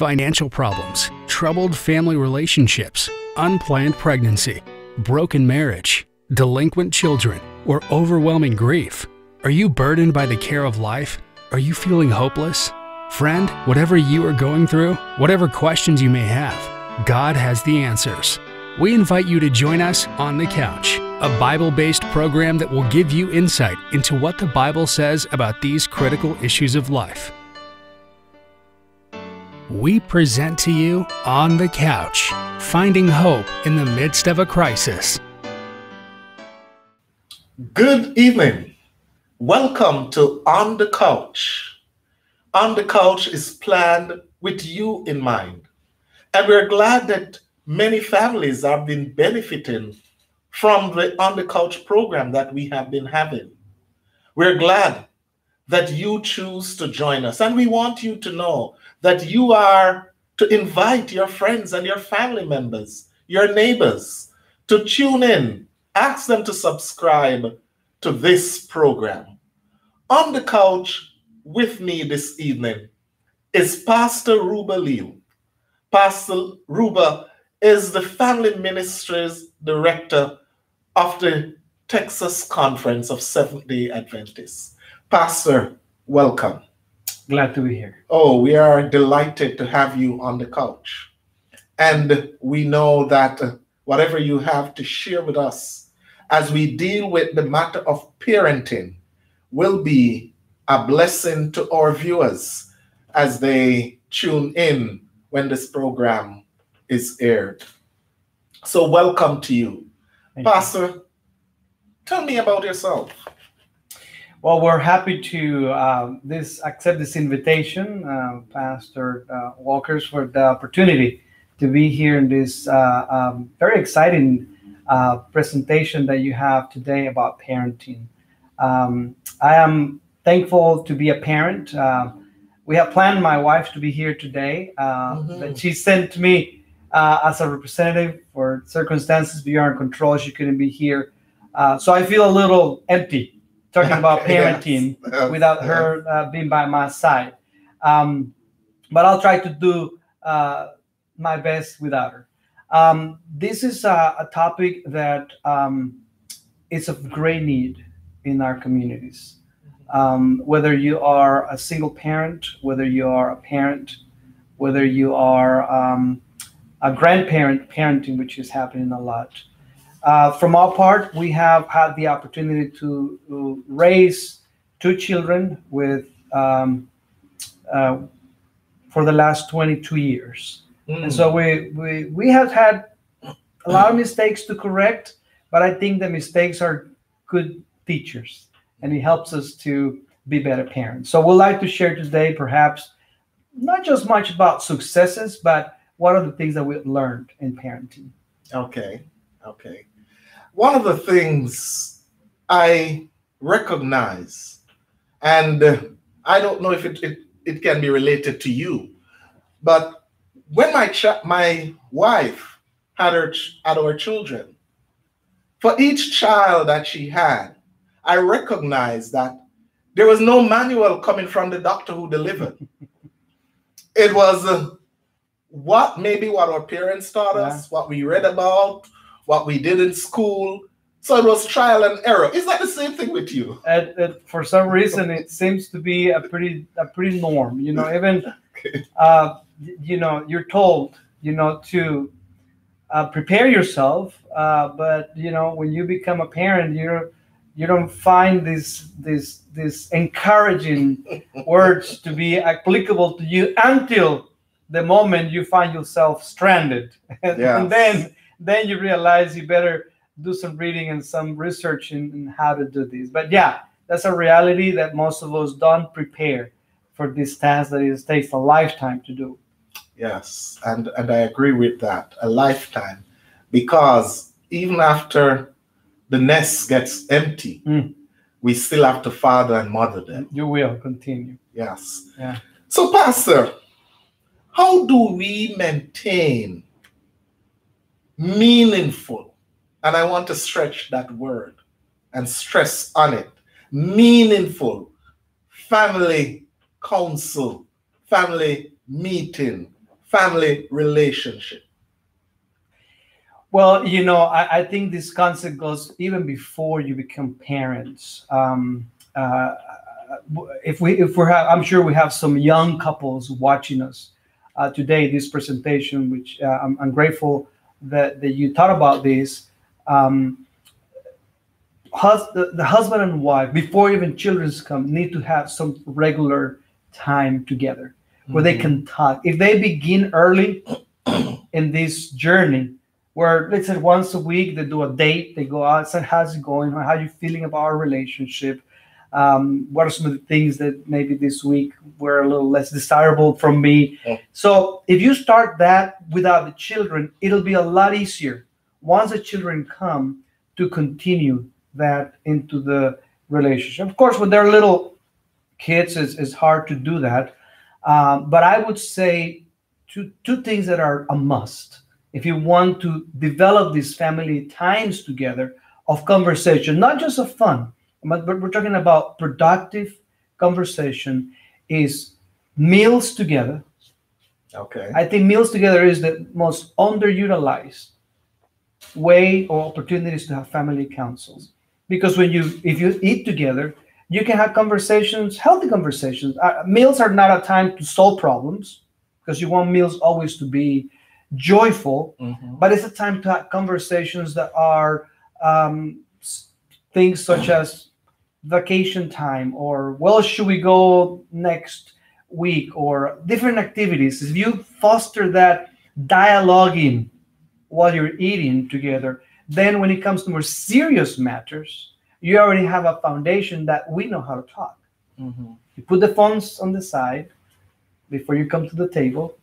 financial problems, troubled family relationships, unplanned pregnancy, broken marriage, delinquent children, or overwhelming grief? Are you burdened by the care of life? Are you feeling hopeless? Friend, whatever you are going through, whatever questions you may have, God has the answers. We invite you to join us on The Couch, a Bible-based program that will give you insight into what the Bible says about these critical issues of life. We present to you On the Couch, finding hope in the midst of a crisis. Good evening. Welcome to On the Couch. On the Couch is planned with you in mind. And we're glad that many families have been benefiting from the On the Couch program that we have been having. We're glad that you choose to join us. And we want you to know that you are to invite your friends and your family members, your neighbors, to tune in. Ask them to subscribe to this program. On the couch with me this evening is Pastor Ruba Liu. Pastor Ruba is the Family Ministries Director of the Texas Conference of Seventh-day Adventists. Pastor, welcome. Glad to be here. Oh, we are delighted to have you on the couch. And we know that whatever you have to share with us as we deal with the matter of parenting will be a blessing to our viewers as they tune in when this program is aired. So welcome to you. Pastor, tell me about yourself. Well, we're happy to accept this invitation, Pastor Walkers, for the opportunity to be here in this very exciting presentation that you have today about parenting. I am thankful to be a parent. We have planned my wife to be here today, but she sent me as a representative for circumstances beyond control. She couldn't be here. So I feel a little empty talking about parenting without her being by my side. But I'll try to do my best without her. This is a topic that is of great need in our communities. Whether you are a single parent, whether you are a parent, whether you are a grandparent parenting, which is happening a lot. From our part, we have had the opportunity to raise two children with for the last 22 years. And so we have had a lot of mistakes to correct, but I think the mistakes are good teachers, and it helps us to be better parents. So we'd like to share today perhaps not just much about successes, but what are the things that we've learned in parenting. Okay. One of the things I recognize, and I don't know if it can be related to you, but when my wife had our children, for each child that she had, I recognized that there was no manual coming from the doctor who delivered. It was what our parents taught us, what we read about, what we did in school. So it was trial and error. Is that the same thing with you? For some reason, it seems to be a pretty norm. Even you're told to prepare yourself, but when you become a parent, you don't find these encouraging words to be applicable to you until the moment you find yourself stranded, and then you realize you better do some reading and some research in how to do this. But yeah, that's a reality that most of us don't prepare for this task that it takes a lifetime to do. Yes, and I agree with that, a lifetime, because even after the nest gets empty, we still have to father and mother them. You will continue. Yes. Yeah. So, Pastor, how do we maintain meaningful, and I want to stretch that word and stress on it, meaningful family council, family meeting, family relationship? Well, I think this concept goes even before you become parents. I'm sure we have some young couples watching us today. This presentation, which I'm grateful that you thought about this. The husband and wife, before even children come, need to have some regular time together where they can talk. If they begin early in this journey, where let's say once a week they do a date, they go out, say how's it going, how are you feeling about our relationship, what are some of the things that maybe this week were a little less desirable from me. So if you start that without the children, it'll be a lot easier once the children come to continue that into the relationship. Of course, when they're little kids, it's hard to do that, but I would say two things that are a must if you want to develop these family times together of conversation, not just of fun, but we're talking about productive conversation, is meals together. Okay. I think meals together is the most underutilized way or opportunities to have family councils. Because if you eat together, you can have conversations, healthy conversations. Meals are not a time to solve problems, because you want meals always to be joyful, but it's a time to have conversations that are things such as vacation time, or should we go next week, or different activities. If you foster that dialoguing while you're eating together, then when it comes to more serious matters, you already have a foundation that we know how to talk. You put the phones on the side before you come to the table,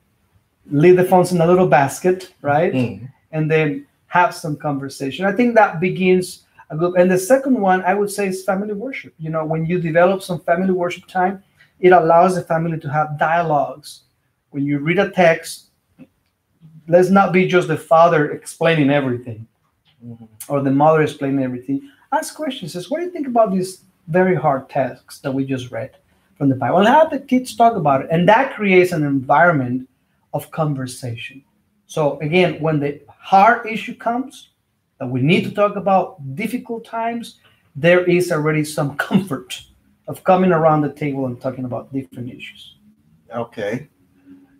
leave the phones in a little basket, right? And then have some conversation. I think that begins a good. And the second one, I would say, is family worship. When you develop some family worship time, it allows the family to have dialogues. When you read a text, let's not be just the father explaining everything or the mother explaining everything. Ask questions. Says, what do you think about this very hard text that we just read from the Bible? And have the kids talk about it. And that creates an environment of conversation. So again, when the hard issue comes, that we need to talk about difficult times, there is already some comfort of coming around the table and talking about different issues. Okay.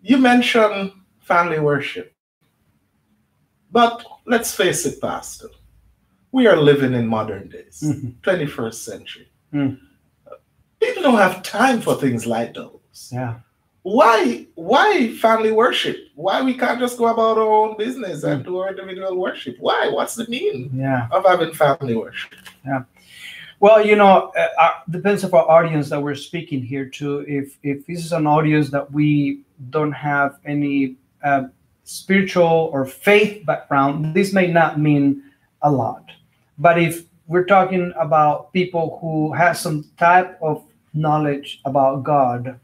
You mentioned family worship. But let's face it, Pastor. We are living in modern days, 21st century. People don't have time for things like those. Yeah. Why family worship? Why we can't just go about our own business and do our individual worship? Why? What's the meaning of having family worship? Yeah. Well, depends on our audience that we're speaking here to. If this is an audience that we don't have any spiritual or faith background, this may not mean a lot. But if we're talking about people who have some type of knowledge about God,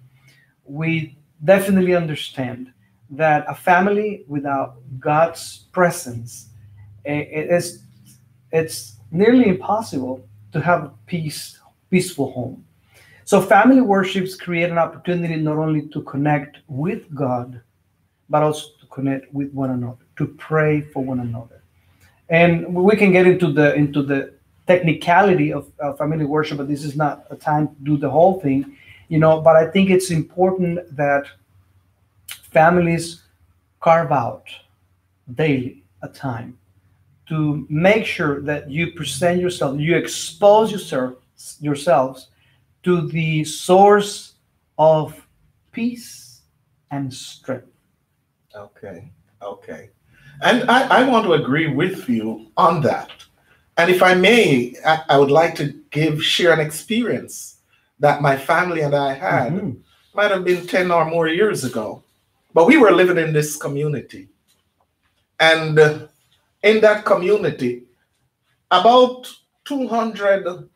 we definitely understand that a family without God's presence, it's nearly impossible to have a peaceful home. So family worships create an opportunity not only to connect with God, but also to connect with one another, to pray for one another. And we can get into the technicality of family worship, but this is not a time to do the whole thing. But I think it's important that families carve out daily a time to make sure that you present yourself, you expose yourselves to the source of peace and strength. Okay. And I want to agree with you on that. And if I may, I would like to share an experience that my family and I had. Might have been 10 or more years ago. But we were living in this community. And in that community, about 200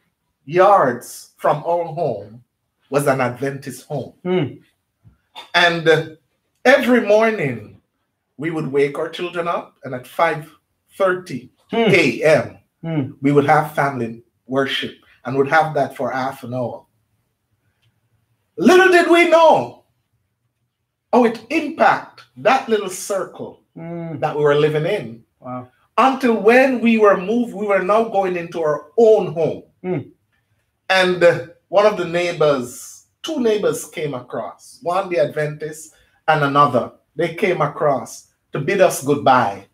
yards from our home was an Adventist home. And every morning, we would wake our children up, and at 5:30 a.m., we would have family worship, and would have that for half an hour. Little did we know how it impact that little circle that we were living in. Wow. Until when we were moved, we were now going into our own home. And one of the neighbors, two neighbors came across, one the Adventist and another. They came across to bid us goodbye.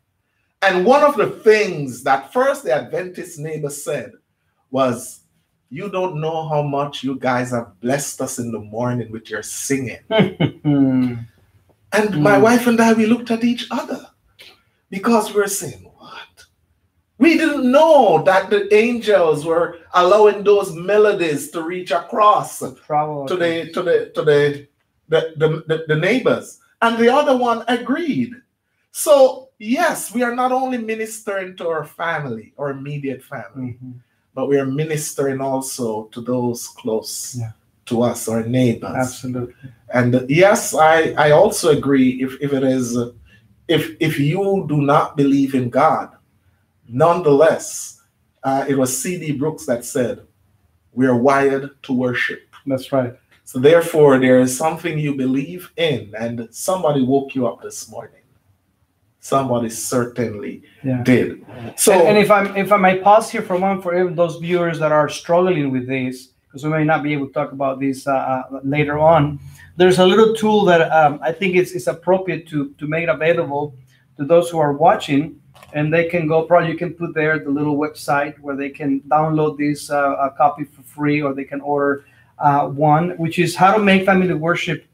And one of the things that first the Adventist neighbor said was, "You don't know how much you guys have blessed us in the morning with your singing." And my wife and I, we looked at each other because we're saying, what? We didn't know that the angels were allowing those melodies to reach across to the neighbors. And the other one agreed. So yes, we are not only ministering to our family, our immediate family, but we are ministering also to those close to us, our neighbors. Absolutely. And yes, I also agree, if you do not believe in God, nonetheless, it was C.D. Brooks that said, we are wired to worship. That's right. So therefore, there is something you believe in, and somebody woke you up this morning. Somebody certainly did. So, and if I might pause here for a moment for even those viewers that are struggling with this, because we may not be able to talk about this later on, there's a little tool that I think is appropriate to make it available to those who are watching, and they can go. Probably you can put there the little website where they can download this copy for free, or they can order one, which is how to make family worship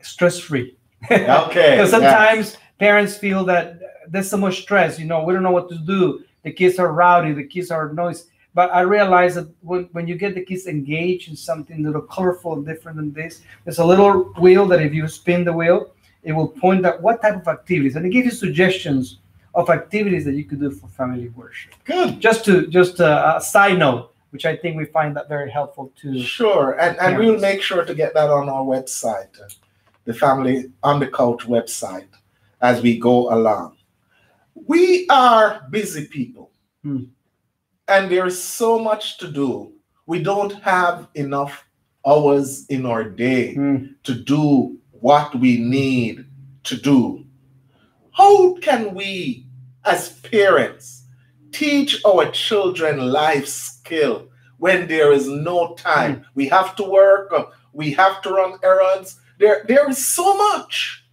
stress-free. Okay. Because sometimes parents feel that there's so much stress. We don't know what to do. The kids are rowdy. The kids are noisy. But I realize that when you get the kids engaged in something a little colorful and different than this, there's a little wheel that if you spin the wheel, it will point out what type of activities, and it gives you suggestions of activities that you could do for family worship. Good. Just a side note, which I think we find that very helpful too. Sure, and we will make sure to get that on our website, the Family on the Couch website, as we go along. We are busy people, and there is so much to do. We don't have enough hours in our day to do what we need to do. How can we, as parents, teach our children life skill when there is no time? We have to work, we have to run errands. There is so much.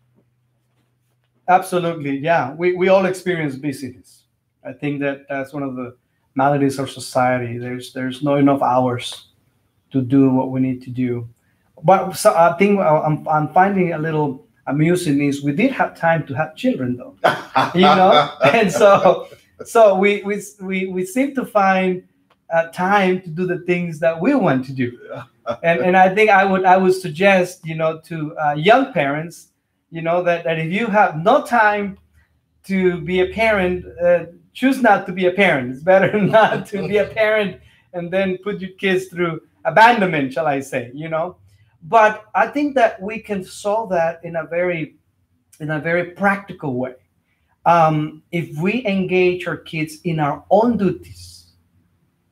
Absolutely, yeah. We all experience busyness. I think that's one of the maladies of society. There's not enough hours to do what we need to do. But so I think I'm finding a little amusing is we did have time to have children though, and so we seem to find time to do the things that we want to do, and I think I would suggest to young parents that if you have no time to be a parent, choose not to be a parent. It's better not to be a parent and then put your kids through abandonment, shall I say, But I think that we can solve that in a very practical way. If we engage our kids in our own duties,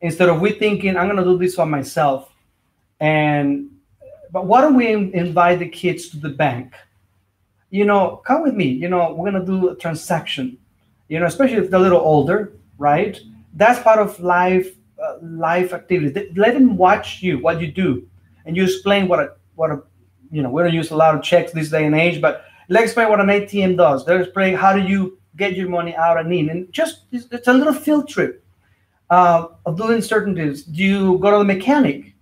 instead of we thinking, I'm going to do this for myself, but why don't we invite the kids to the bank? Come with me. We're going to do a transaction. Especially if they're a little older, right? That's part of life activity. Let them watch what you do, and you explain we don't use a lot of checks this day and age, but let's explain what an ATM does. Let's explain how do you get your money out and in, and it's a little field trip of doing certain things. Do you go to the mechanic?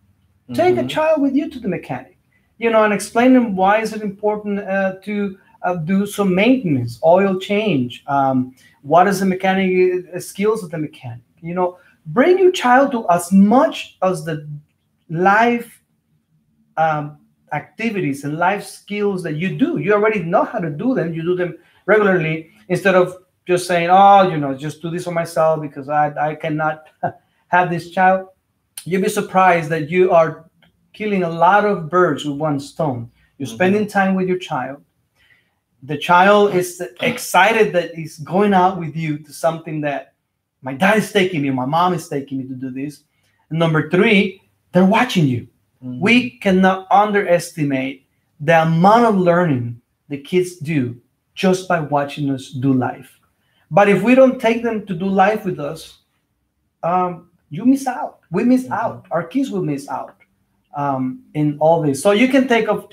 Take a child with you to the mechanic, and explain them why is it important to do some maintenance, oil change. What is the mechanic skills of the mechanic? Bring your child to as much as the life activities and life skills that you do. You already know how to do them. You do them regularly instead of just saying, just do this for myself because I cannot have this child. You'll be surprised that you are killing a lot of birds with one stone. You're spending time with your child. The child is excited that he's going out with you to something that my dad is taking me, my mom is taking me to do this. And number 3, they're watching you. We cannot underestimate the amount of learning the kids do just by watching us do life. But if we don't take them to do life with us, you miss out. We miss out. Our kids will miss out in all this. So you can take of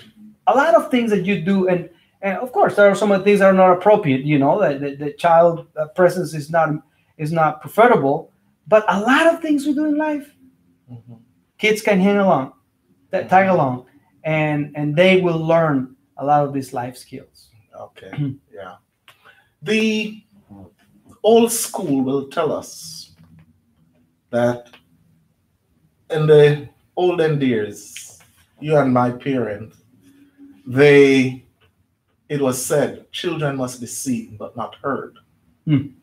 a lot of things that you do, and of course there are some of the things that are not appropriate. You know, that the child presence is not preferable. But a lot of things we do in life, kids can hang along, tag along, and they will learn a lot of these life skills. Okay, yeah. The old school will tell us that in the olden years, you and my parents, it was said, children must be seen but not heard. And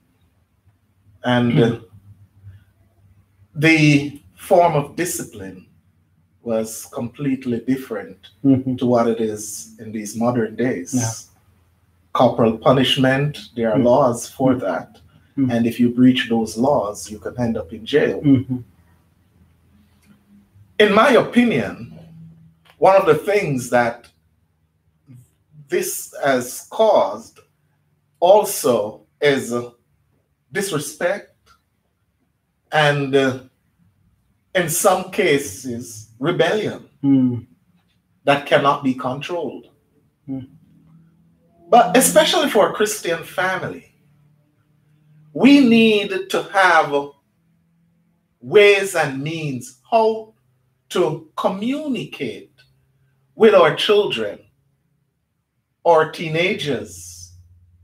the form of discipline was completely different to what it is in these modern days. Yeah. Corporal punishment, there are laws for that. And if you breach those laws, you can end up in jail. In my opinion, one of the things that this has caused also is disrespect and, in some cases, rebellion that cannot be controlled. But especially for a Christian family, we need to have ways and means how to communicate with our children or teenagers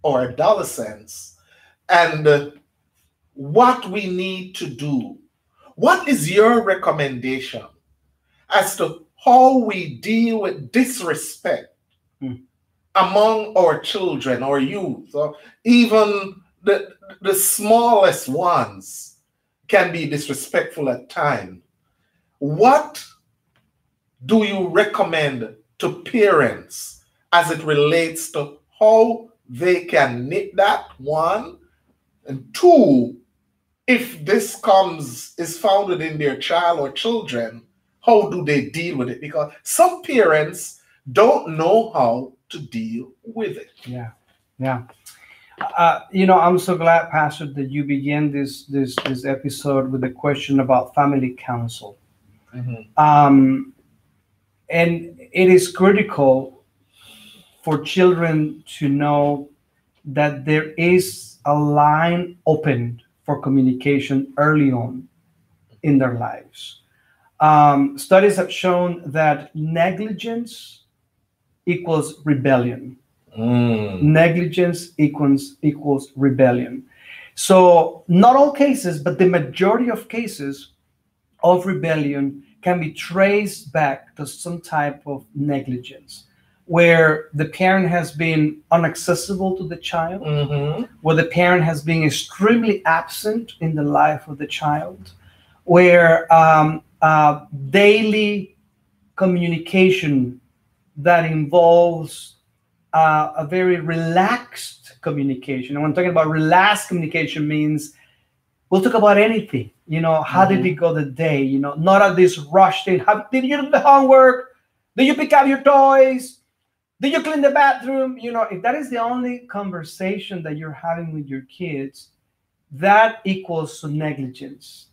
or adolescents, and what we need to do. What is your recommendation as to how we deal with disrespect among our children or youth, or even the smallest ones can be disrespectful at times? What do you recommend to parents as it relates to how they can nip that, one? And two, if this is founded in their child or children, how do they deal with it? Because some parents don't know how to deal with it. Yeah. I'm so glad, Pastor, that you began this episode with a question about family counsel. And it is critical for children to know that there is a line opened for communication early on in their lives. Studies have shown that negligence equals rebellion. Negligence equals rebellion. So not all cases, but the majority of cases of rebellion can be traced back to some type of negligence, where the parent has been inaccessible to the child, where the parent has been extremely absent in the life of the child, where daily communication that involves a very relaxed communication. And when I'm talking about relaxed communication, means we'll talk about anything. How did it go the day? Not at this rushed in. Did you do the homework? Did you pick up your toys? Did you clean the bathroom? If that is the only conversation that you're having with your kids, that equals to negligence.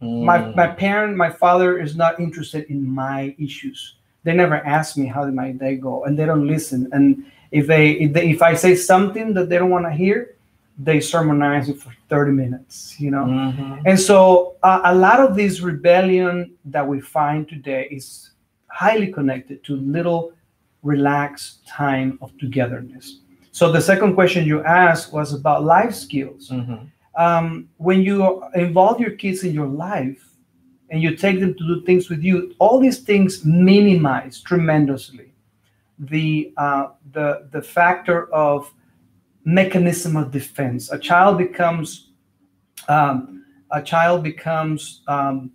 My father is not interested in my issues. They never ask me how did my day go, and they don't listen. And if I say something that they don't want to hear, they sermonize it for 30 minutes, And so a lot of this rebellion that we find today is highly connected to little relaxed time of togetherness. So the second question you asked was about life skills. When you involve your kids in your life and you take them to do things with you, all these things minimize tremendously the factor of mechanism of defense. A child becomes an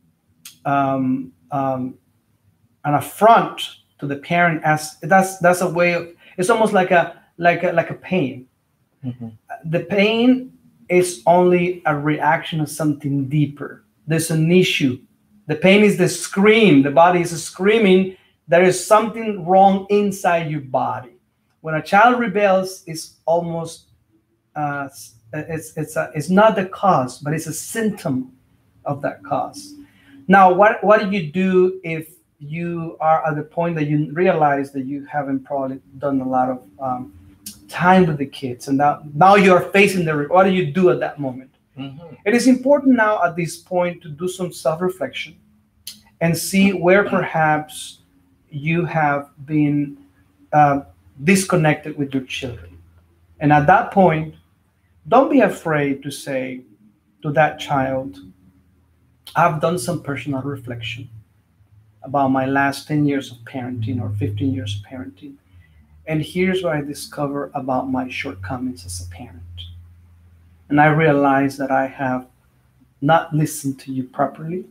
affront to the parent, as that's a way of, it's almost like a pain. The pain is only a reaction of something deeper. There's an issue. The pain is the scream. The body is screaming There is something wrong inside your body. When a child rebels, it's almost it's not the cause, but it's a symptom of that cause. Now, what do you do if you are at the point that you realize that you haven't probably done a lot of time with the kids, and now you are facing what do you do at that moment? Mm-hmm. It is important now at this point to do some self-reflection and see where perhaps you have been disconnected with your children. And at that point, don't be afraid to say to that child, I've done some personal reflection about my last 10 years of parenting or 15 years of parenting. And here's what I discover about my shortcomings as a parent. And I realize that I have not listened to you properly,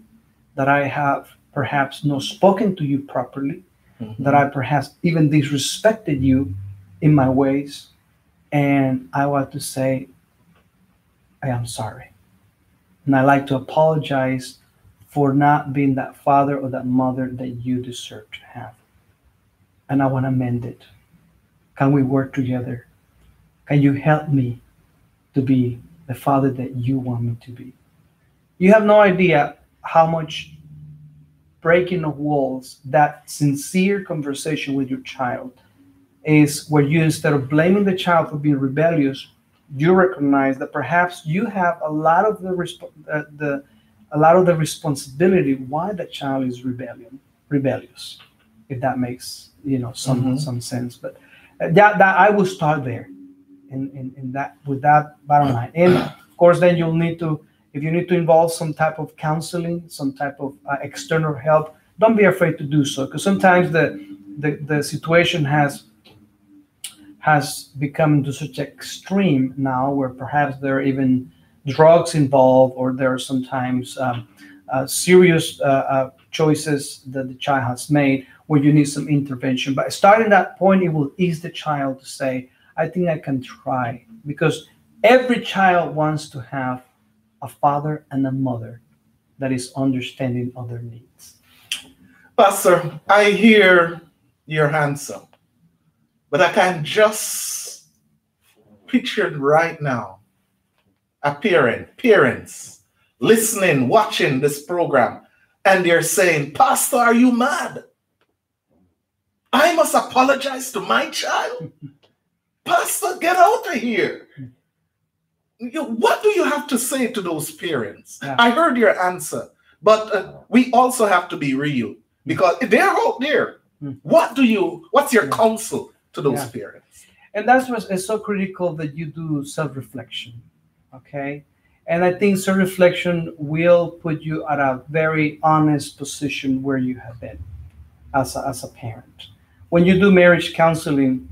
that I have perhaps not spoken to you properly, that I perhaps even disrespected you in my ways. And I want to say, I am sorry. And I like to apologize for not being that father or that mother that you deserve to have. And I want to mend it. Can we work together? Can you help me to be the father that you want me to be? You have no idea how much breaking of walls, that sincere conversation with your child is, where you, instead of blaming the child for being rebellious, you recognize that perhaps you have a lot of the responsibility why the child is rebellious, if that makes some sense. But that I will start there, in that, with that bottom line. And of course, then you'll need to, if you need to involve some type of counseling, some type of external help, don't be afraid to do so, because sometimes the situation has become to such extreme now, where perhaps there are even drugs involved, or there are sometimes serious choices that the child has made where you need some intervention. But starting that point, it will ease the child to say, I think I can try, because every child wants to have a father and a mother that is understanding of their needs. Pastor, I hear your answer, but I can just picture it right now. Parents listening, watching this program, and they're saying, Pastor, are you mad? I must apologize to my child? Pastor, get out of here. What do you have to say to those parents? Yeah. I heard your answer, but we also have to be real, because they're out there. What's your counsel to those parents? And that's what is so critical, that you do self-reflection, okay? And I think self-reflection will put you at a very honest position where you have been as a parent. When you do marriage counseling,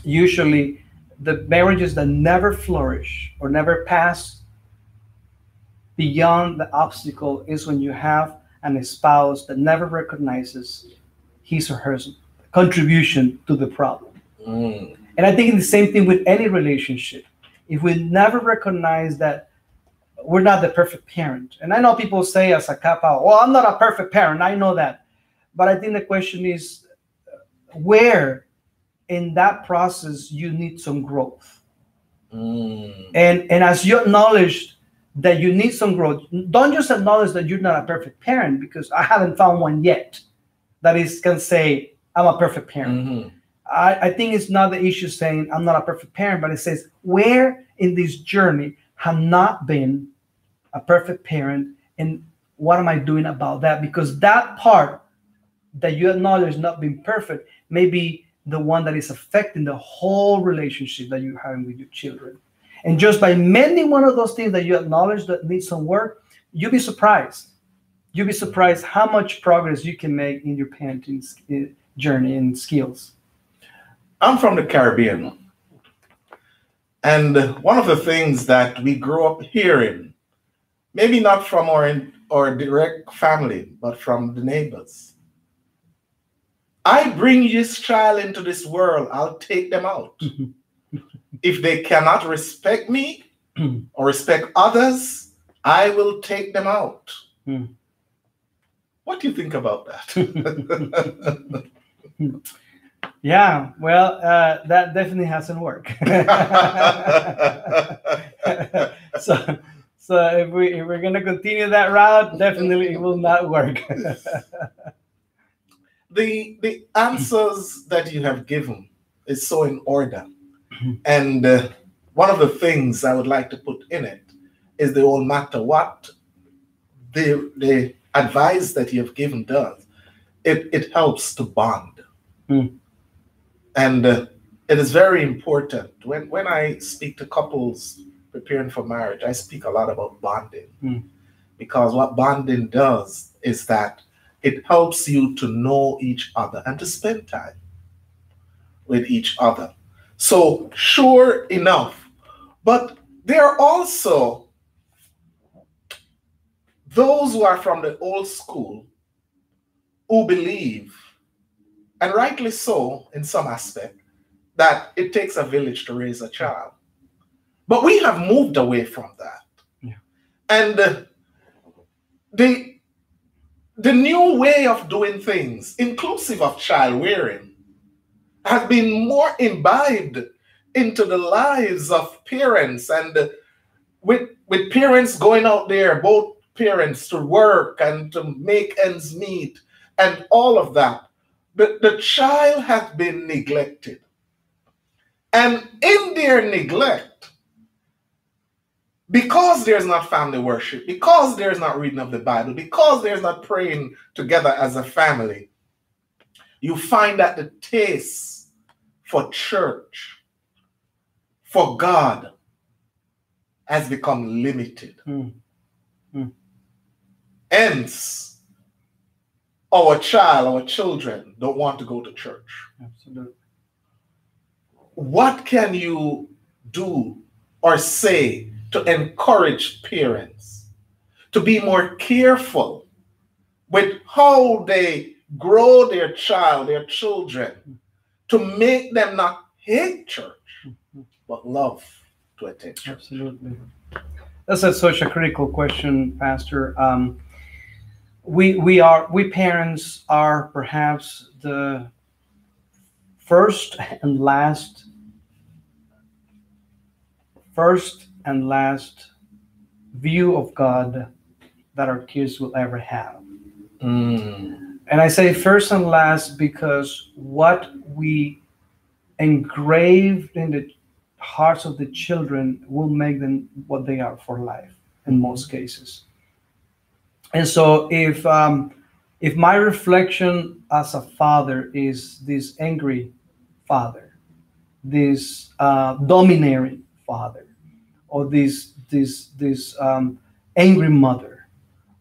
usually the marriages that never flourish or never pass beyond the obstacle is when you have a spouse that never recognizes his or her contribution to the problem. And I think the same thing with any relationship. If we never recognize that we're not the perfect parent, and I know people say as a couple, well, I'm not a perfect parent, I know that. But I think the question is, where in that process you need some growth. And as you acknowledge that you need some growth, don't just acknowledge that you're not a perfect parent, because I haven't found one yet that can say, I'm a perfect parent. I think it's not the issue saying I'm not a perfect parent, but it says, where in this journey have not been a perfect parent, and what am I doing about that? Because that part that you acknowledge not being perfect may be the one that is affecting the whole relationship that you're having with your children. And just by mending one of those things that you acknowledge that needs some work, you'll be surprised. You'll be surprised how much progress you can make in your parenting journey and skills. I'm from the Caribbean. And one of the things that we grew up hearing, maybe not from our direct family, but from the neighbors, I bring this child into this world, I'll take them out. If they cannot respect me or respect others, I will take them out. What do you think about that? Yeah, well, that definitely hasn't worked. so, if we're gonna continue that route, definitely it will not work. The answers that you have given is so in order, and one of the things I would like to put in it is the whole matter what the advice that you have given does. It helps to bond. And it is very important. When I speak to couples preparing for marriage, I speak a lot about bonding. Because what bonding does is that it helps you to know each other and to spend time with each other. So, sure enough, but there are also those who are from the old school who believe, and rightly so in some aspect, that it takes a village to raise a child. But we have moved away from that. Yeah. And the new way of doing things, inclusive of child rearing, has been more imbibed into the lives of parents, and with parents going out there, both parents to work and to make ends meet and all of that. The child has been neglected. And in their neglect, because there's not family worship, because there's not reading of the Bible, because there's not praying together as a family, you find that the taste for church, for God, has become limited. Hence, our children don't want to go to church. Absolutely. What can you do or say to encourage parents to be more careful with how they grow their children, to make them not hate church, but love to attend church? Absolutely. That's such a critical question, Pastor. We parents are perhaps the first and last view of God that our kids will ever have. And I say first and last because what we engraved in the hearts of the children will make them what they are for life in most cases. And so if my reflection as a father is this angry father, this domineering father, or this angry mother,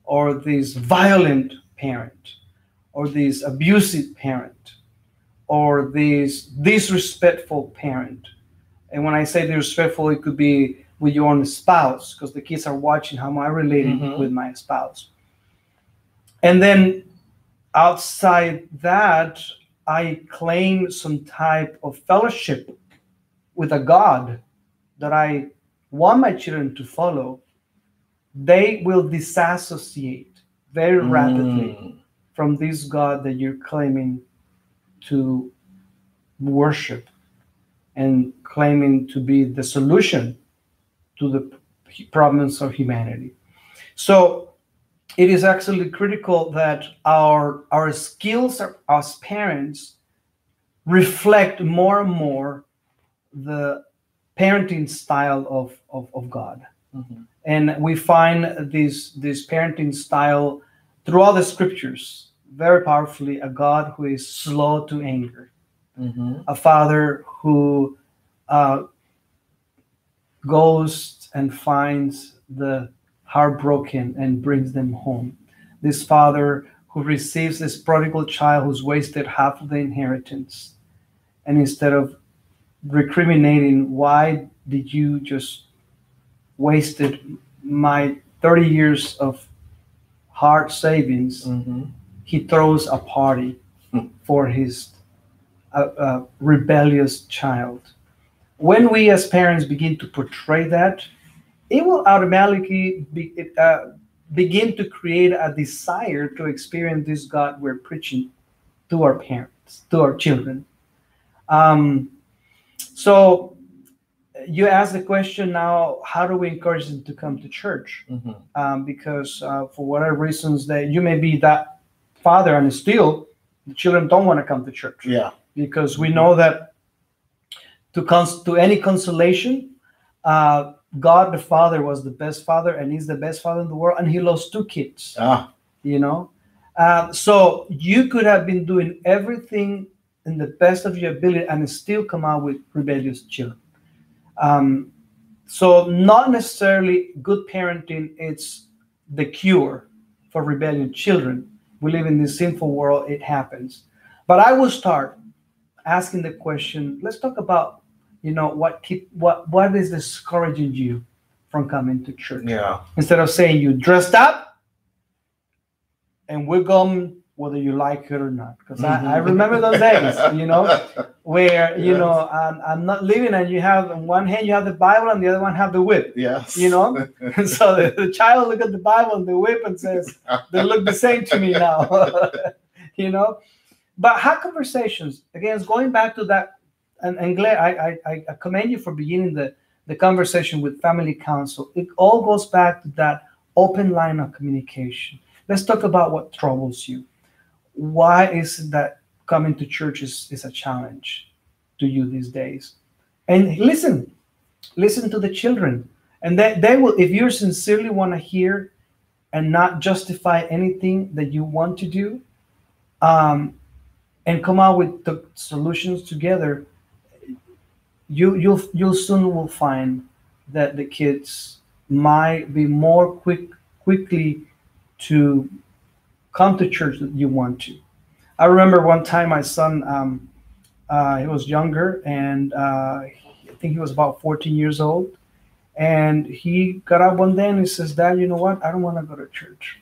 or this violent parent, or this abusive parent, or this disrespectful parent. And when I say disrespectful, it could be with your own spouse, because the kids are watching how am I relating with my spouse. And then outside that, I claim some type of fellowship with a God that I want my children to follow. They will disassociate very rapidly from this God that you're claiming to worship and claiming to be the solution to the problems of humanity. So it is actually critical that our skills as parents reflect more and more the parenting style of God. And we find this parenting style throughout the scriptures very powerfully. A God who is slow to anger, a father who goes and finds the heartbroken and brings them home. This father who receives this prodigal child who's wasted half of the inheritance, and instead of recriminating, why did you just wasted my 30 years of hard savings, he throws a party for his rebellious child. When we as parents begin to portray that, it will automatically begin to create a desire to experience this God we're preaching to our parents, to our children. So you ask the question now, how do we encourage them to come to church? Because for whatever reasons that you may be that father, and still the children don't want to come to church. Yeah. Because we know that to any consolation, God the Father was the best father, and he's the best father in the world, and he lost 2 kids. You know, so you could have been doing everything in the best of your ability and still come out with rebellious children. So not necessarily good parenting, it's the cure for rebellious children. We live in this sinful world, it happens. But I will start asking the question, let's talk about, you know, what is discouraging you from coming to church? Yeah. Instead of saying you dressed up and we're going whether you like it or not. Because I remember those days, you know, where, you know, I'm not living, and you have, on one hand, you have the Bible, and the other one have the whip. Yes. You know? And so the child look at the Bible and the whip and says, they look the same to me now. You know? But have conversations. Again, it's going back to that, and Claire, I commend you for beginning the conversation with family council. It all goes back to that open line of communication. Let's talk about what troubles you. Why is it that coming to church is a challenge to you these days? And listen to the children. And they will, if you sincerely want to hear and not justify anything that you want to do, and come out with the solutions together, you'll soon will find that the kids might be more quickly to come to church that you want to. I remember one time my son, he was younger, and I think he was about 14 years old. And he got up one day and he says, "Dad, you know what? I don't want to go to church."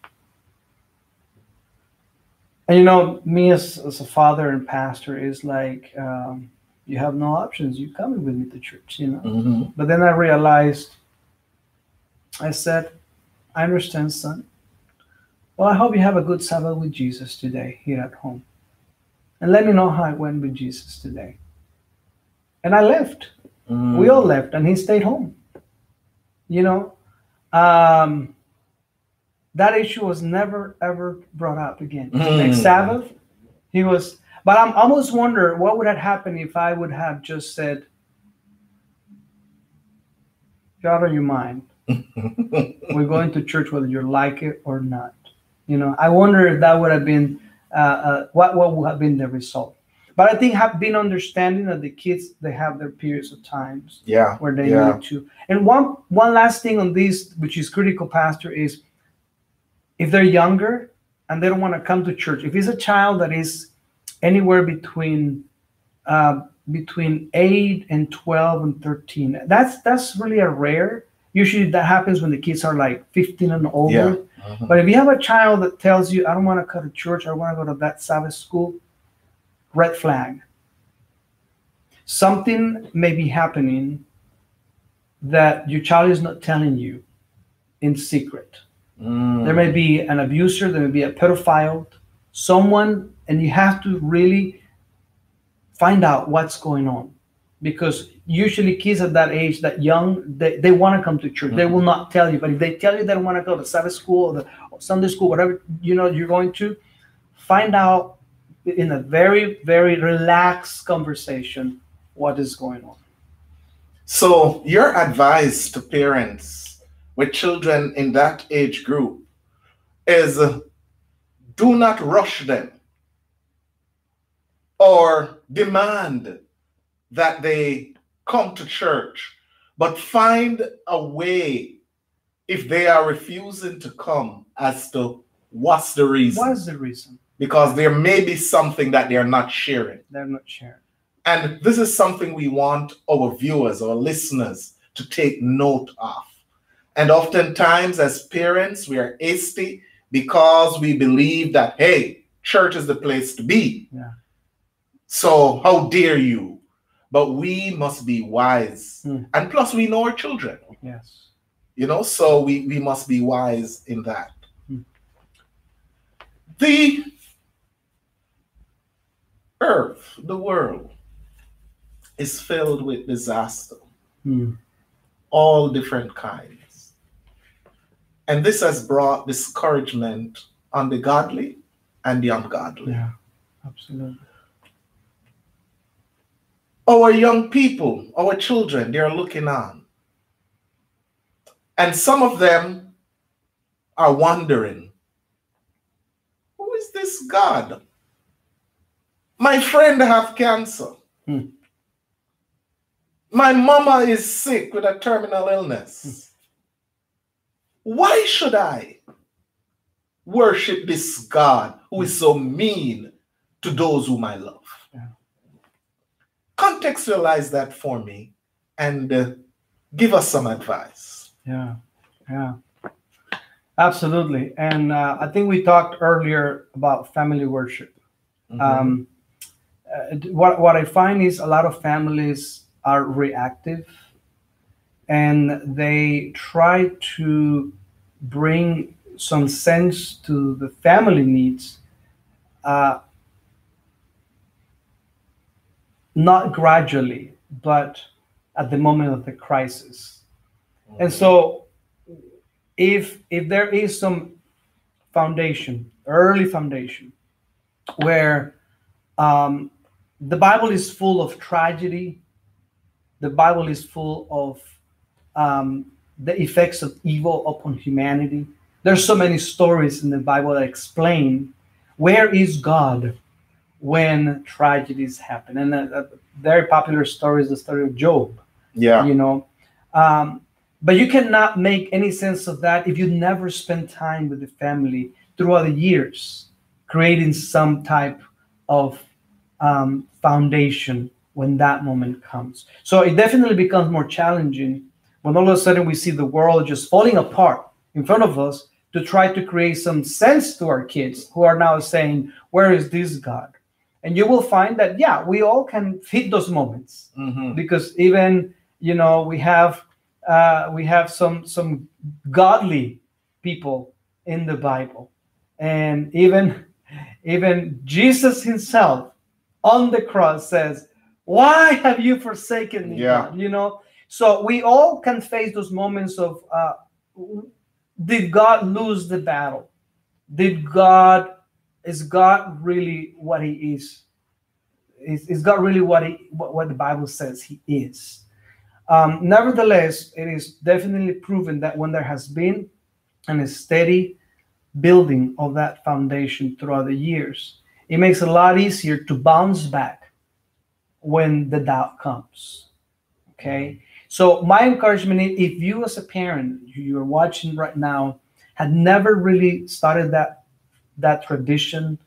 And, you know, me as a father and pastor is like, you have no options. You're coming with me to church, you know. But then I realized, I said, "I understand, son. Well, I hope you have a good Sabbath with Jesus today here at home. And let me know how it went with Jesus today." And I left. We all left, and he stayed home. You know, that issue was never, ever brought up again. Next Sabbath, he was, but I'm almost wonder what would have happened if I would have just said, "Get out of your mind. We're going to church whether you like it or not." You know, I wonder if that would have been, what would have been the result. But I think have been understanding that the kids, they have their periods of times where they need to. And one last thing on this, which is critical, Pastor, is if they're younger and they don't want to come to church, if it's a child that is anywhere between 8 and 12 and 13, that's really a rare. Usually that happens when the kids are like 15 and older. But if you have a child that tells you, "I don't want to go to church, I want to go to that Sabbath school," red flag. Something may be happening that your child is not telling you in secret. There may be an abuser, there may be a pedophile, someone, and you have to really find out what's going on. Because usually kids at that age, that young, they want to come to church. They will not tell you. But if they tell you they don't want to go to Sabbath school or the Sunday school, whatever, you know, you're going to find out in a very, very relaxed conversation what is going on. So your advice to parents with children in that age group is do not rush them or demand that they come to church, but find a way, if they are refusing to come, as to what's the reason. What is the reason? Because there may be something that they're not sharing. They're not sharing. And this is something we want our viewers, our listeners, to take note of. And oftentimes as parents, we are hasty because we believe that, hey, church is the place to be. Yeah. So how dare you? But we must be wise. And plus we know our children. Yes. You know, so we must be wise in that. The earth, the world, is filled with disaster, all different kinds. And this has brought discouragement on the godly and the ungodly. Yeah, absolutely. Our young people, our children, they are looking on. And some of them are wondering, who is this God? My friend have cancer. My mama is sick with a terminal illness. Why should I worship this God who is so mean to those whom I love? Yeah. Contextualize that for me and give us some advice. Yeah, absolutely. And I think we talked earlier about family worship. What I find is a lot of families are reactive, and they try to bring some sense to the family needs, not gradually, but at the moment of the crisis. And so if there is some foundation, early foundation, where the Bible is full of tragedy, the Bible is full of the effects of evil upon humanity. There's so many stories in the Bible that explain where is God when tragedies happen. And a very popular story is the story of Job. Yeah. You know, but you cannot make any sense of that if you never spend time with the family throughout the years, creating some type of foundation when that moment comes. So it definitely becomes more challenging when all of a sudden we see the world just falling apart in front of us to try to create some sense to our kids who are now saying, where is this God? And you will find that, yeah, we all can fit those moments, because even, you know, we have some godly people in the Bible, and even Jesus himself on the cross says, why have you forsaken me? Yeah. God? You know, so we all can face those moments of, did God lose the battle? Is God really what he is? Is God really what the Bible says he is? Nevertheless, it is definitely proven that when there has been a steady building of that foundation throughout the years, it makes it a lot easier to bounce back when the doubt comes. Okay? So my encouragement is, if you as a parent, you're watching right now, had never really started that tradition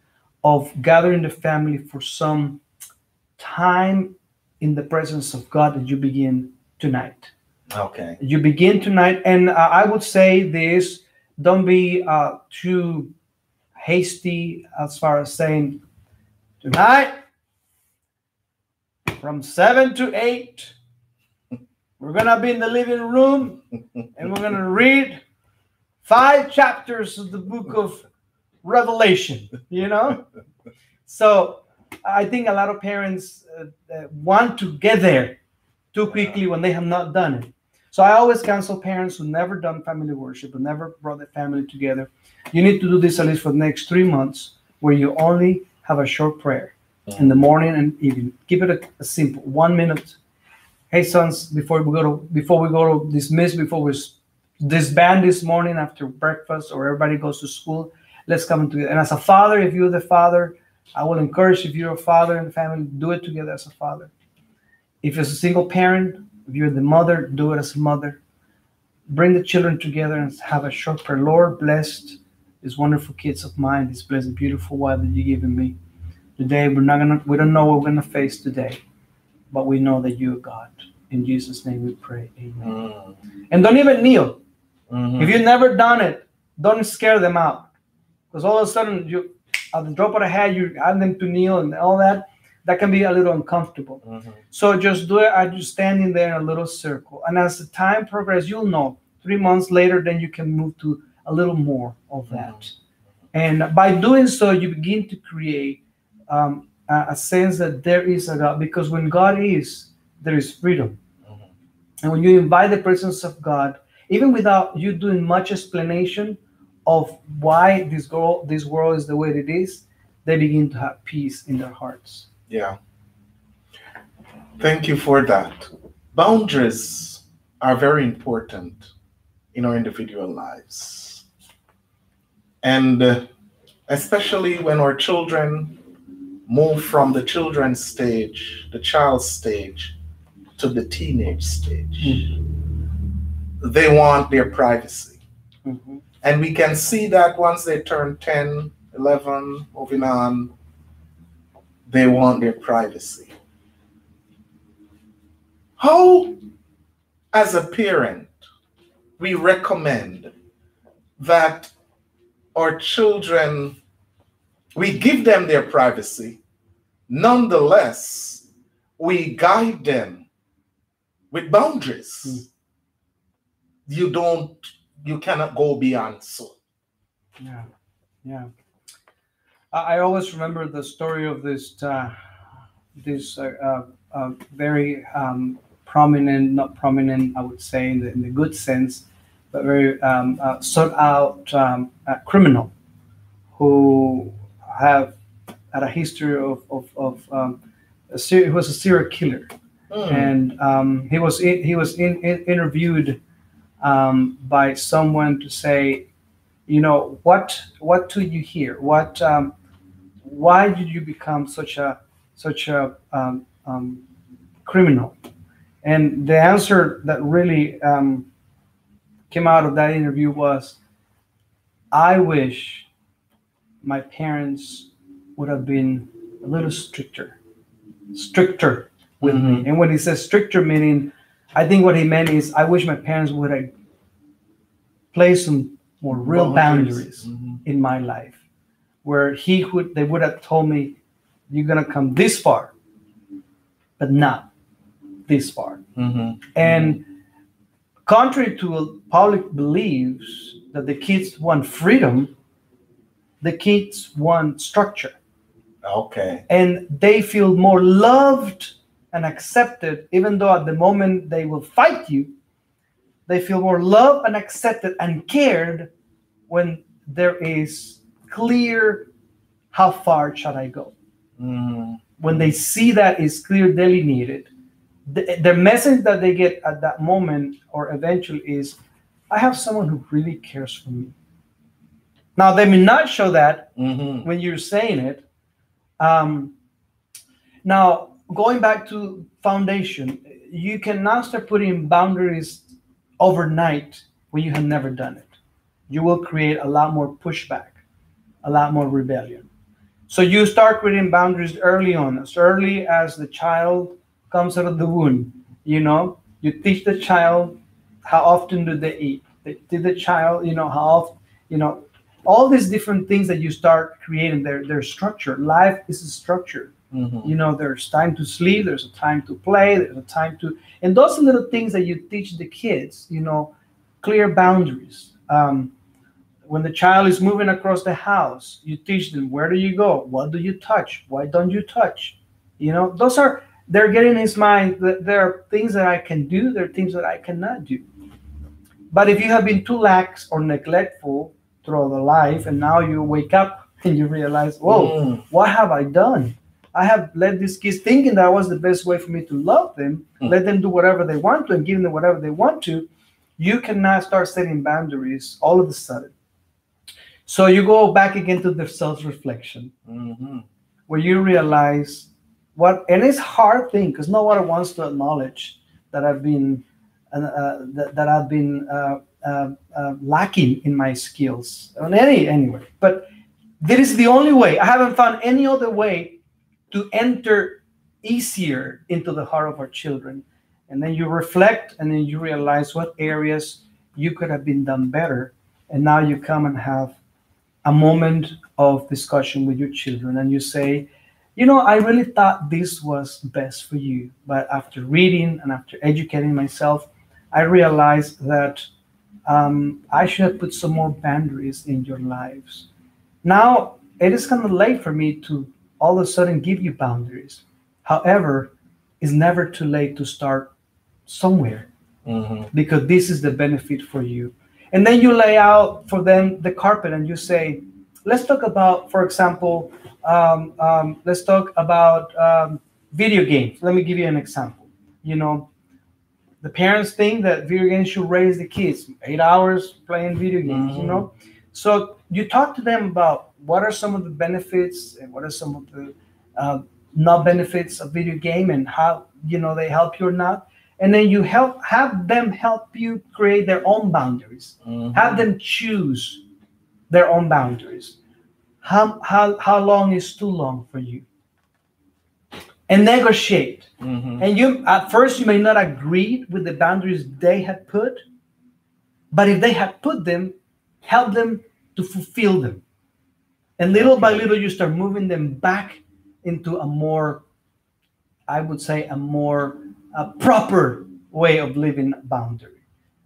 of gathering the family for some time in the presence of God, that you begin tonight. Okay. You begin tonight, and I would say this: don't be too hasty as far as saying, tonight from 7 to 8, we're gonna be in the living room and we're gonna read 5 chapters of the book of Revelation. You know, so I think a lot of parents want to get there too quickly when they have not done it. So I always counsel parents who never done family worship, who never brought the family together, you need to do this at least for the next 3 months, where you only have a short prayer in the morning and evening. Keep it a simple 1 minute. Hey sons, before we go to dismiss, before we disband this morning after breakfast or everybody goes to school, let's come together. And as a father, if you're the father, I will encourage, if you're a father in the family, do it together as a father. If you're a single parent, if you're the mother, do it as a mother. Bring the children together and have a short prayer. Lord, blessed these wonderful kids of mine, this blessed, beautiful wife that you've given me. Today, we don't know what we're gonna face today, but we know that you are God. In Jesus' name we pray, amen. And don't even kneel. If you've never done it, don't scare them out. Because all of a sudden, you, at the drop of a hat, you ask them to kneel and all that. That can be a little uncomfortable. So just do it as you're standing there in a little circle. And as the time progresses, you'll know 3 months later, then you can move to a little more of that. And by doing so, you begin to create a sense that there is a God, because when God is, there is freedom. And when you invite the presence of God, even without you doing much explanation of why this world is the way it is, they begin to have peace in their hearts. Yeah. Thank you for that. Boundaries are very important in our individual lives. And especially when our children move from the children's stage, the child stage, to the teenage stage. They want their privacy. And we can see that once they turn 10, 11, moving on, they want their privacy. How, as a parent, we recommend that our children, we give them their privacy, nonetheless, we guide them with boundaries. You cannot go beyond so. Yeah. I always remember the story of this very prominent, not prominent, I would say in the good sense, but very sought out criminal who had a history of he was a serial killer. And he was interviewed by someone to say, what do you hear? Why did you become such a criminal? And the answer that really came out of that interview was, I wish my parents would have been a little stricter with me. And when he says stricter, meaning, I think what he meant is, I wish my parents would have placed some more real boundaries in my life, where they would have told me, you're gonna come this far, but not this far. And contrary to public beliefs that the kids want freedom, the kids want structure. Okay. And they feel more loved and accepted, even though at the moment they will fight you, they feel more loved and accepted and cared when there is clear, how far shall I go? When they see that is clear, delineated, the message that they get at that moment or eventually is, I have someone who really cares for me. Now, they may not show that when you're saying it. Now, going back to foundation, you cannot start putting boundaries overnight when you have never done it. You will create a lot more pushback, a lot more rebellion. So you start creating boundaries early on, as early as the child comes out of the womb. You teach the child how often do they eat. They teach the child, how often, all these different things that you start creating their structure. Life is a structure. There's time to sleep, there's a time to play, there's a time to, and those are little things that you teach the kids, clear boundaries. When the child is moving across the house, you teach them, where do you go? What do you touch? Why don't you touch? They're getting in his mind that there are things that I can do, there are things that I cannot do. But if you have been too lax or neglectful throughout the life, and now you wake up and you realize, whoa, what have I done? I have led these kids thinking that was the best way for me to love them, let them do whatever they want to and give them whatever they want to. You cannot start setting boundaries all of a sudden. So you go back again to the self-reflection, where you realize and it's a hard thing because no one wants to acknowledge that I've been lacking in my skills anyway. But this is the only way. I haven't found any other way to enter easier into the heart of our children. And then you reflect, and then you realize what areas you could have been done better. And now you come and have a moment of discussion with your children, and you say, I really thought this was best for you. But after reading and after educating myself, I realized that I should have put some more boundaries in your lives. Now it is kind of late for me to all of a sudden give you boundaries. However, it's never too late to start somewhere, because this is the benefit for you. And then you lay out for them the carpet and you say, let's talk about, for example, let's talk about video games. Let me give you an example. You know, the parents think that video games should raise the kids 8 hours playing video games, you know? So you talk to them about what are some of the benefits and what are some of the not benefits of video game and how, you know, they help you or not. And then you have them help you create their own boundaries. Have them choose their own boundaries. How long is too long for you? And negotiate. And you, at first, you may not agree with the boundaries they had put, but if they had put them, help them to fulfill them. And little by little, you start moving them back into a more, I would say, a more proper way of living boundary.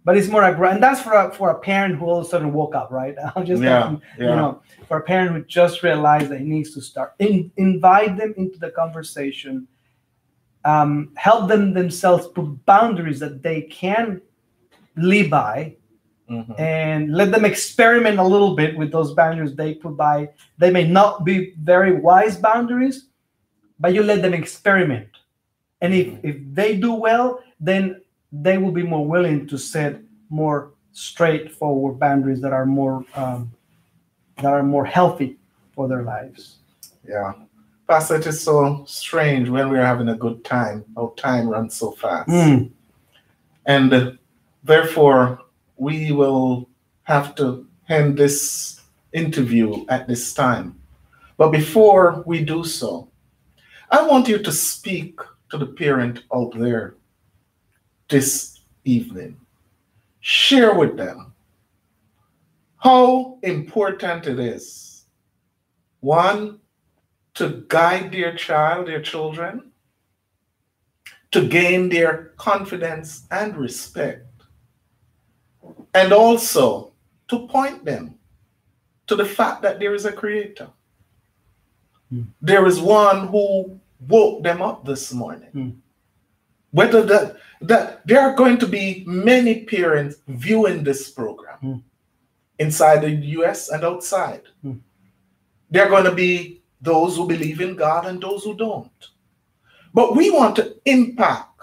But it's more aggressive, and that's for a parent who all of a sudden woke up, right? I'm just talking, you know, for a parent who just realized that he needs to start. Invite them into the conversation. Help them themselves put boundaries that they can live by, and let them experiment a little bit with those boundaries they put by. They may not be very wise boundaries, but you let them experiment. And if they do well, then they will be more willing to set more straightforward boundaries that are more healthy for their lives. Yeah. Pastor, it is so strange when we're having a good time, how time runs so fast. And therefore, we will have to end this interview at this time. But before we do so, I want you to speak to the parent out there this evening. Share with them how important it is, one, to guide their child, their children, to gain their confidence and respect, and also to point them to the fact that there is a creator. There is one who woke them up this morning. Whether that there are going to be many parents viewing this program inside the US and outside. There are going to be those who believe in God and those who don't. But we want to impact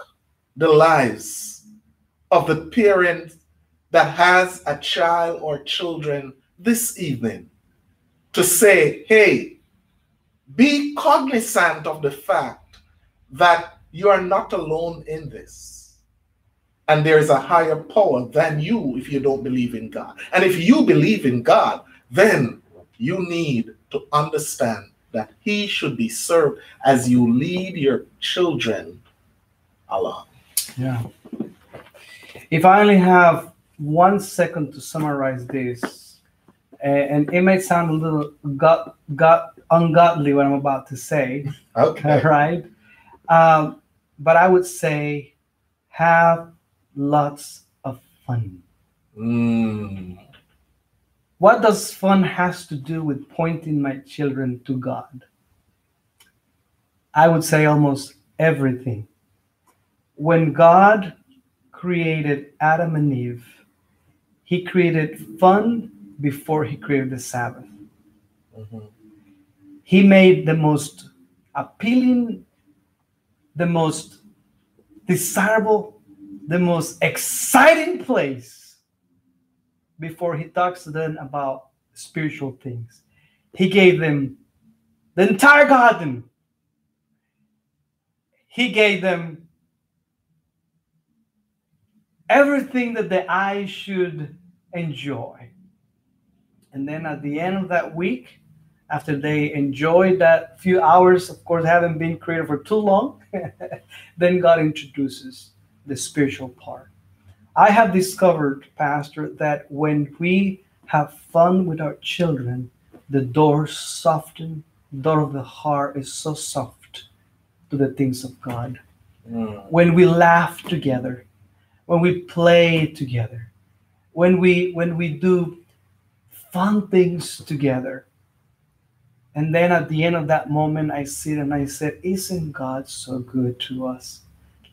the lives of the parent that has a child or children this evening to say, hey, be cognizant of the fact that you are not alone in this. And there is a higher power than you if you don't believe in God. And if you believe in God, then you need to understand that he should be served as you lead your children along. Yeah. If I only have 1 second to summarize this, and it may sound a little ungodly what I'm about to say. Okay. Right? But I would say have lots of fun. What does fun has to do with pointing my children to God? I would say almost everything. When God created Adam and Eve, he created fun before he created the Sabbath. He made the most appealing, the most desirable, the most exciting place before he talks to them about spiritual things. He gave them the entire garden. He gave them everything that the eye should enjoy. And then at the end of that week, after they enjoyed that few hours, of course, haven't been created for too long, then God introduces the spiritual part. I have discovered, Pastor, that when we have fun with our children, the door soften, the door of the heart is so soft to the things of God. When we laugh together, when we play together, when we do fun things together, And then at the end of that moment, I sit and I said, isn't God so good to us?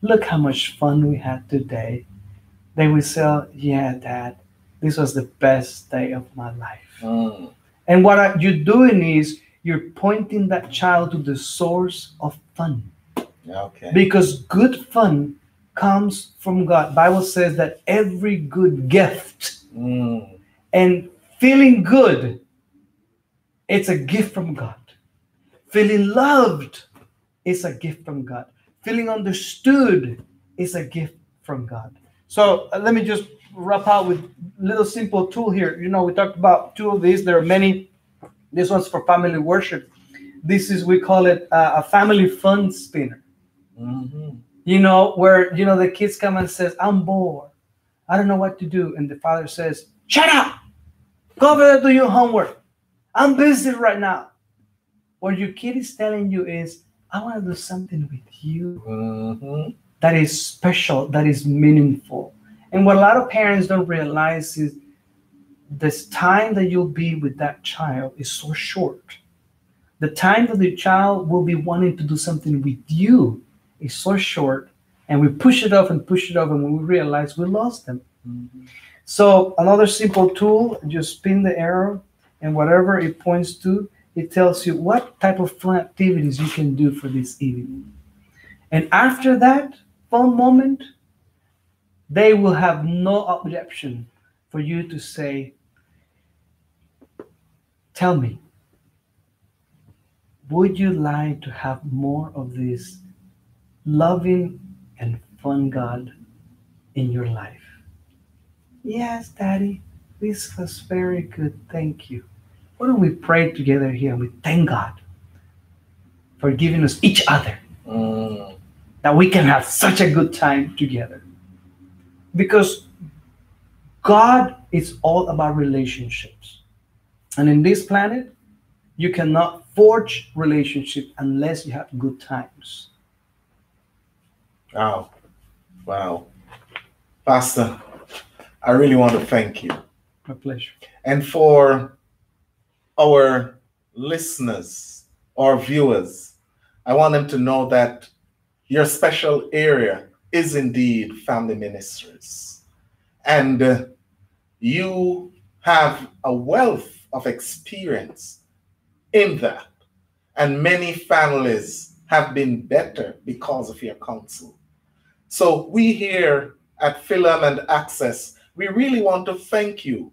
Look how much fun we had today. They will say, yeah, Dad, this was the best day of my life. Mm. And what you're doing is you're pointing that child to the source of fun. Okay. Because good fun comes from God. Bible says that every good gift and feeling good, it's a gift from God. Feeling loved is a gift from God. Feeling understood is a gift from God. So let me just wrap out with a little simple tool here. You know, we talked about two of these. There are many. This one's for family worship. This is, we call it a family fun spinner. Mm-hmm. You know, where, you know, the kids come and says, I'm bored. I don't know what to do. And the father says, shut up. Go over there, do your homework. I'm busy right now. What your kid is telling you is, I want to do something with you that is special, that is meaningful. And what a lot of parents don't realize is this time that you'll be with that child is so short. The time that the child will be wanting to do something with you is so short, and we push it off and push it off, and when we realize we lost them. So another simple tool, just spin the arrow, and whatever it points to, it tells you what type of fun activities you can do for this evening. And after that fun moment, they will have no objection for you to say, tell me, would you like to have more of this loving and fun God in your life? Yes, Daddy, this was very good. Thank you. Why don't we pray together here and we thank God for giving us each other, that we can have such a good time together. Because God is all about relationships. And in this planet, you cannot forge relationship unless you have good times. Wow. Wow. Pastor, I really want to thank you. My pleasure. And for our listeners or viewers, I want them to know that your special area is indeed family ministries. And you have a wealth of experience in that. And many families have been better because of your counsel. So we here at Philam and Access, we really want to thank you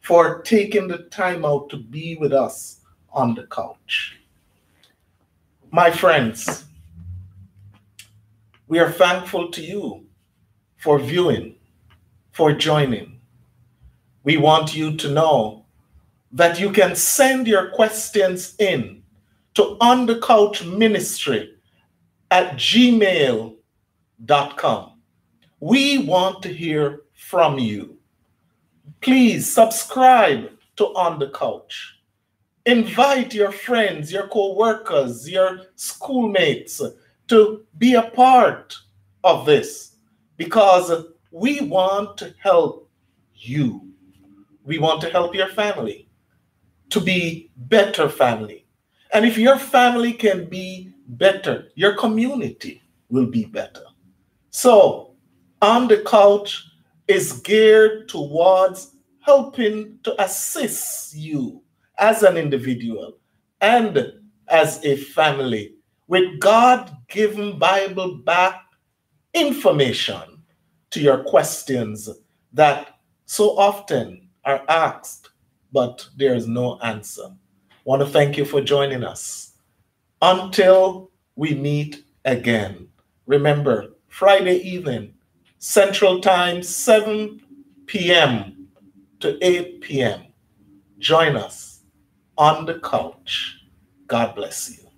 for taking the time out to be with us on the couch. My friends, we are thankful to you for viewing, for joining. We want you to know that you can send your questions in to onthecouchministry@gmail.com. We want to hear from you. Please subscribe to On the Couch. Invite your friends, your co-workers, your schoolmates to be a part of this, because we want to help you. We want to help your family to be better family. And if your family can be better, your community will be better. So, On the Couch is geared towards helping to assist you as an individual and as a family with God-given Bible-backed information to your questions that so often are asked, but there is no answer. I want to thank you for joining us. Until we meet again, remember, Friday evening, Central Time, 7 p.m. to 8 p.m. Join us on the couch. God bless you.